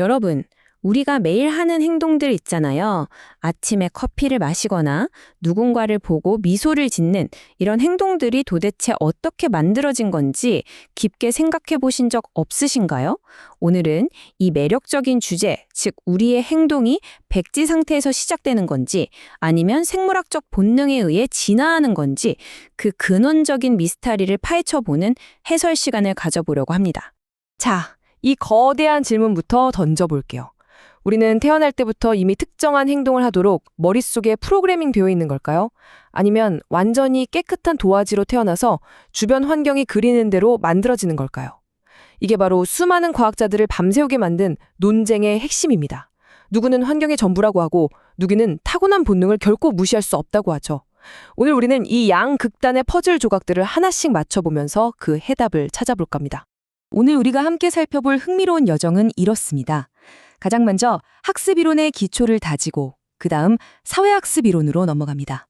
여러분, 우리가 매일 하는 행동들 있잖아요. 아침에 커피를 마시거나 누군가를 보고 미소를 짓는 이런 행동들이 도대체 어떻게 만들어진 건지 깊게 생각해 보신 적 없으신가요? 오늘은 이 매력적인 주제, 즉 우리의 행동이 백지 상태에서 시작되는 건지 아니면 생물학적 본능에 의해 진화하는 건지 그 근원적인 미스터리를 파헤쳐 보는 해설 시간을 가져보려고 합니다. 자, 이 거대한 질문부터 던져볼게요. 우리는 태어날 때부터 이미 특정한 행동을 하도록 머릿속에 프로그래밍 되어 있는 걸까요? 아니면 완전히 깨끗한 도화지로 태어나서 주변 환경이 그리는 대로 만들어지는 걸까요? 이게 바로 수많은 과학자들을 밤새우게 만든 논쟁의 핵심입니다. 누구는 환경의 전부라고 하고 누구는 타고난 본능을 결코 무시할 수 없다고 하죠. 오늘 우리는 이 양극단의 퍼즐 조각들을 하나씩 맞춰보면서 그 해답을 찾아볼 겁니다. 오늘 우리가 함께 살펴볼 흥미로운 여정은 이렇습니다. 가장 먼저 학습 이론의 기초를 다지고 그 다음 사회학습 이론으로 넘어갑니다.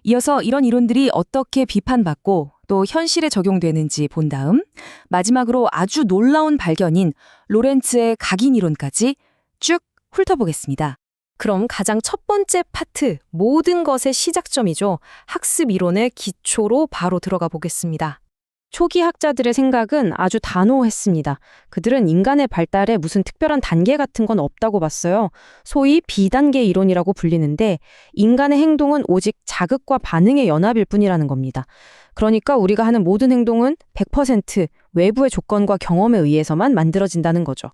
이어서 이런 이론들이 어떻게 비판받고 또 현실에 적용되는지 본 다음 마지막으로 아주 놀라운 발견인 로렌츠의 각인 이론까지 쭉 훑어보겠습니다. 그럼 가장 첫 번째 파트, 모든 것의 시작점이죠. 학습 이론의 기초로 바로 들어가 보겠습니다. 초기 학자들의 생각은 아주 단호했습니다. 그들은 인간의 발달에 무슨 특별한 단계 같은 건 없다고 봤어요. 소위 비단계 이론이라고 불리는데 인간의 행동은 오직 자극과 반응의 연합일 뿐이라는 겁니다. 그러니까 우리가 하는 모든 행동은 100% 외부의 조건과 경험에 의해서만 만들어진다는 거죠.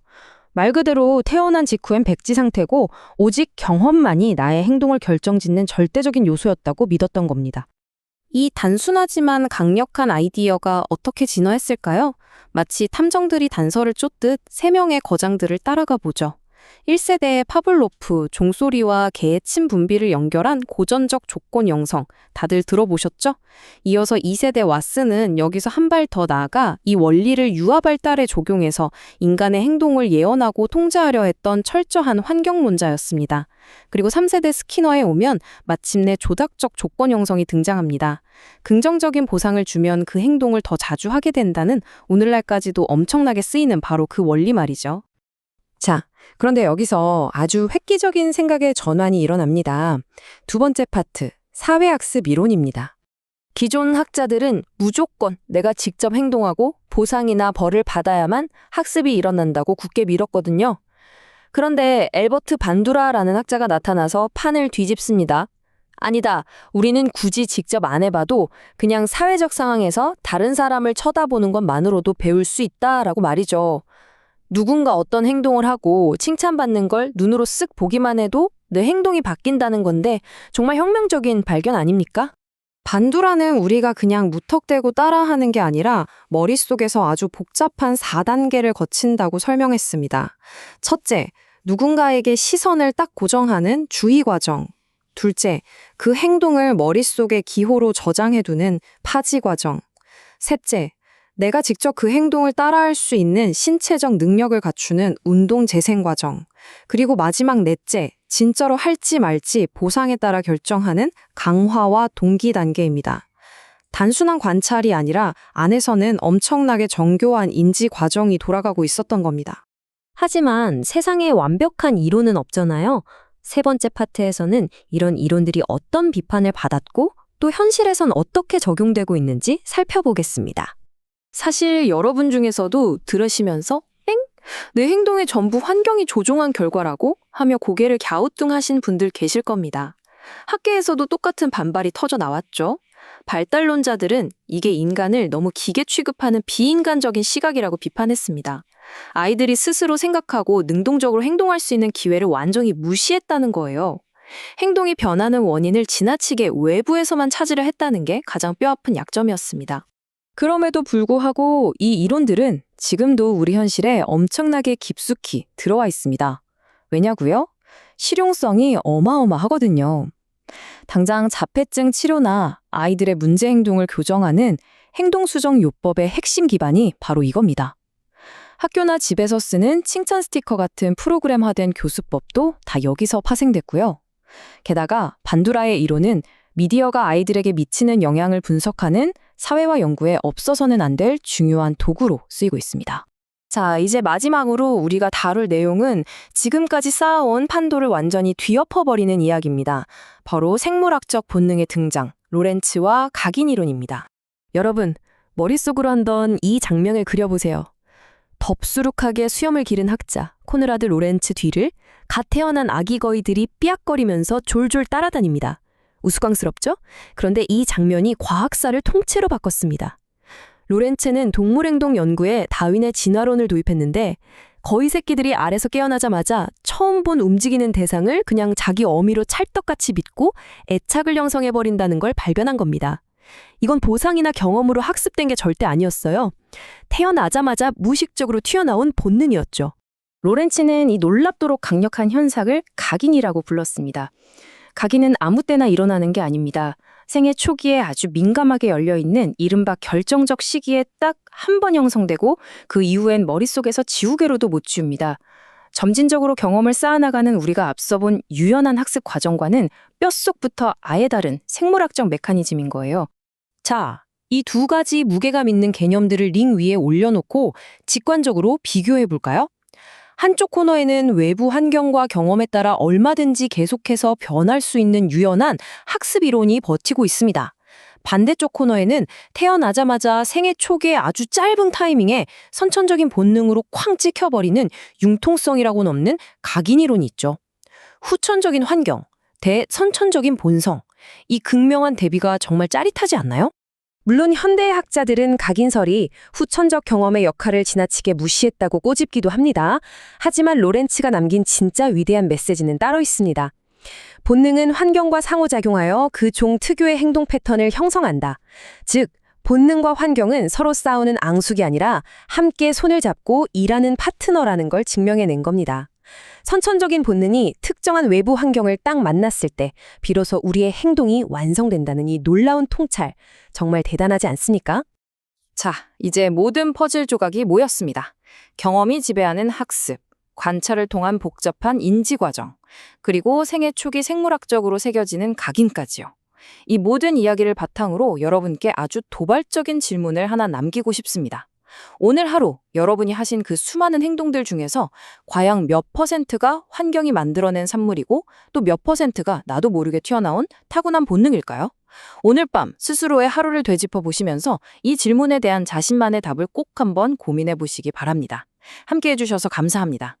말 그대로 태어난 직후엔 백지 상태고 오직 경험만이 나의 행동을 결정짓는 절대적인 요소였다고 믿었던 겁니다. 이 단순하지만 강력한 아이디어가 어떻게 진화했을까요? 마치 탐정들이 단서를 쫓듯 3명의 거장들을 따라가 보죠. 1세대의 파블로프, 종소리와 개의 침 분비를 연결한 고전적 조건 형성, 다들 들어보셨죠? 이어서 2세대 왓슨은 여기서 한 발 더 나아가 이 원리를 유아 발달에 적용해서 인간의 행동을 예언하고 통제하려 했던 철저한 환경론자였습니다. 그리고 3세대 스키너에 오면 마침내 조작적 조건 형성이 등장합니다. 긍정적인 보상을 주면 그 행동을 더 자주 하게 된다는 오늘날까지도 엄청나게 쓰이는 바로 그 원리 말이죠. 자, 그런데 여기서 아주 획기적인 생각의 전환이 일어납니다. 두 번째 파트, 사회학습 이론입니다. 기존 학자들은 무조건 내가 직접 행동하고 보상이나 벌을 받아야만 학습이 일어난다고 굳게 믿었거든요. 그런데 엘버트 반두라라는 학자가 나타나서 판을 뒤집습니다. 아니다. 우리는 굳이 직접 안 해봐도 그냥 사회적 상황에서 다른 사람을 쳐다보는 것만으로도 배울 수 있다라고 말이죠. 누군가 어떤 행동을 하고 칭찬받는 걸 눈으로 쓱 보기만 해도 내 행동이 바뀐다는 건데 정말 혁명적인 발견 아닙니까? 반두라는 우리가 그냥 무턱대고 따라하는 게 아니라 머릿속에서 아주 복잡한 4단계를 거친다고 설명했습니다. 첫째, 누군가에게 시선을 딱 고정하는 주의 과정. 둘째, 그 행동을 머릿속에 기호로 저장해두는 파지 과정. 셋째, 내가 직접 그 행동을 따라할 수 있는 신체적 능력을 갖추는 운동 재생 과정. 그리고 마지막 넷째, 진짜로 할지 말지 보상에 따라 결정하는 강화와 동기 단계입니다. 단순한 관찰이 아니라 안에서는 엄청나게 정교한 인지 과정이 돌아가고 있었던 겁니다. 하지만 세상에 완벽한 이론은 없잖아요. 세 번째 파트에서는 이런 이론들이 어떤 비판을 받았고 또 현실에선 어떻게 적용되고 있는지 살펴보겠습니다. 사실 여러분 중에서도 들으시면서 엥? 내 행동의 전부 환경이 조종한 결과라고? 하며 고개를 갸우뚱하신 분들 계실 겁니다. 학계에서도 똑같은 반발이 터져 나왔죠. 발달론자들은 이게 인간을 너무 기계 취급하는 비인간적인 시각이라고 비판했습니다. 아이들이 스스로 생각하고 능동적으로 행동할 수 있는 기회를 완전히 무시했다는 거예요. 행동이 변하는 원인을 지나치게 외부에서만 찾으려 했다는 게 가장 뼈아픈 약점이었습니다. 그럼에도 불구하고 이 이론들은 지금도 우리 현실에 엄청나게 깊숙이 들어와 있습니다. 왜냐고요? 실용성이 어마어마하거든요. 당장 자폐증 치료나 아이들의 문제 행동을 교정하는 행동수정요법의 핵심 기반이 바로 이겁니다. 학교나 집에서 쓰는 칭찬 스티커 같은 프로그램화된 교수법도 다 여기서 파생됐고요. 게다가 반두라의 이론은 미디어가 아이들에게 미치는 영향을 분석하는 사회화 연구에 없어서는 안 될 중요한 도구로 쓰이고 있습니다. 자, 이제 마지막으로 우리가 다룰 내용은 지금까지 쌓아온 판도를 완전히 뒤엎어버리는 이야기입니다. 바로 생물학적 본능의 등장, 로렌츠와 각인 이론입니다. 여러분, 머릿속으로 한번 이 장면을 그려보세요. 덥수룩하게 수염을 기른 학자, 코느라드 로렌츠 뒤를 갓 태어난 아기 거위들이 삐약거리면서 졸졸 따라다닙니다. 우스꽝스럽죠? 그런데 이 장면이 과학사를 통째로 바꿨습니다. 로렌츠는 동물행동 연구에 다윈의 진화론을 도입했는데 거위 새끼들이 알에서 깨어나자마자 처음 본 움직이는 대상을 그냥 자기 어미로 찰떡같이 믿고 애착을 형성해버린다는 걸 발견한 겁니다. 이건 보상이나 경험으로 학습된 게 절대 아니었어요. 태어나자마자 무의식적으로 튀어나온 본능이었죠. 로렌츠는 이 놀랍도록 강력한 현상을 각인이라고 불렀습니다. 각인은 아무 때나 일어나는 게 아닙니다. 생애 초기에 아주 민감하게 열려있는 이른바 결정적 시기에 딱 한 번 형성되고 그 이후엔 머릿속에서 지우개로도 못 지웁니다. 점진적으로 경험을 쌓아나가는 우리가 앞서 본 유연한 학습 과정과는 뼛속부터 아예 다른 생물학적 메커니즘인 거예요. 자, 이 두 가지 무게감 있는 개념들을 링 위에 올려놓고 직관적으로 비교해 볼까요? 한쪽 코너에는 외부 환경과 경험에 따라 얼마든지 계속해서 변할 수 있는 유연한 학습 이론이 버티고 있습니다. 반대쪽 코너에는 태어나자마자 생애 초기의 아주 짧은 타이밍에 선천적인 본능으로 쾅 찍혀버리는 융통성이라고는 없는 각인 이론이 있죠. 후천적인 환경, 대선천적인 본성, 이 극명한 대비가 정말 짜릿하지 않나요? 물론 현대의 학자들은 각인설이 후천적 경험의 역할을 지나치게 무시했다고 꼬집기도 합니다. 하지만 로렌츠가 남긴 진짜 위대한 메시지는 따로 있습니다. 본능은 환경과 상호작용하여 그 종 특유의 행동 패턴을 형성한다. 즉, 본능과 환경은 서로 싸우는 앙숙이 아니라 함께 손을 잡고 일하는 파트너라는 걸 증명해낸 겁니다. 선천적인 본능이 특정한 외부 환경을 딱 만났을 때 비로소 우리의 행동이 완성된다는 이 놀라운 통찰, 정말 대단하지 않습니까? 자, 이제 모든 퍼즐 조각이 모였습니다. 경험이 지배하는 학습, 관찰을 통한 복잡한 인지 과정, 그리고 생애 초기 생물학적으로 새겨지는 각인까지요. 이 모든 이야기를 바탕으로 여러분께 아주 도발적인 질문을 하나 남기고 싶습니다. 오늘 하루 여러분이 하신 그 수많은 행동들 중에서 과연 몇 퍼센트가 환경이 만들어낸 산물이고 또 몇 퍼센트가 나도 모르게 튀어나온 타고난 본능일까요? 오늘 밤 스스로의 하루를 되짚어 보시면서 이 질문에 대한 자신만의 답을 꼭 한번 고민해 보시기 바랍니다. 함께 해주셔서 감사합니다.